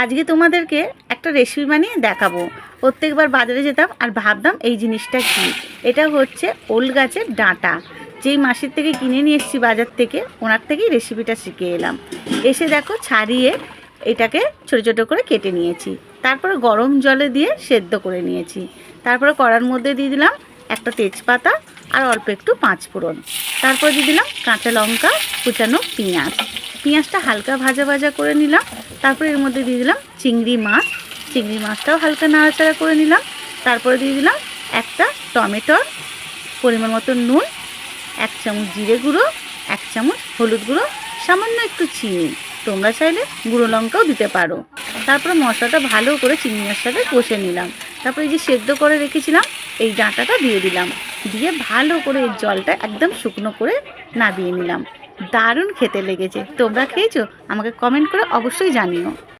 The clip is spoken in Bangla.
আজকে তোমাদেরকে একটা রেসিপি বানিয়ে দেখাবো। প্রত্যেকবার বাজারে যেতাম আর ভাবতাম এই জিনিসটা কী। এটা হচ্ছে ওল গাছের ডাঁটা। যেই মাসির থেকে কিনে নিয়ে এসেছি বাজার থেকে, ওনার থেকেই রেসিপিটা শিখে এলাম। এসে দেখো ছাড়িয়ে এটাকে ছোটো ছোটো করে কেটে নিয়েছি। তারপরে গরম জলে দিয়ে সেদ্ধ করে নিয়েছি। তারপরে কড়ার মধ্যে দিয়ে দিলাম একটা তেজপাতা আর অল্প একটু পাঁচফোড়ন। তারপরে দিয়ে দিলাম কাঁচা লঙ্কা, কুচানো পেঁয়াজটা হালকা ভাজা ভাজা করে নিলাম। তারপরে এর মধ্যে দিয়ে দিলাম চিংড়ি মাছটাও হালকা নাড়াচাড়া করে নিলাম। তারপরে দিয়ে দিলাম একটা টমেটোর পরিমাণ মতো নুন, 1 চামচ জিরে গুঁড়ো, 1 চামচ হলুদ গুঁড়ো, সামান্য একটু চিনি, তোমরা চাইলে গুঁড়ো লঙ্কাও দিতে পারো। তারপরে মশলাটা ভালো করে চিংড়ি মাছের সাথে কষে নিলাম। তারপরে এই যে সেদ্ধ করে রেখেছিলাম এই ডাঁটাটা দিয়ে দিলাম, দিয়ে ভালো করে এর জলটা একদম শুকনো করে নাবিয়ে নিলাম। দারুণ খেতে লেগেছে। তোমরা খেয়েছো? আমাকে কমেন্ট করে অবশ্যই জানিও।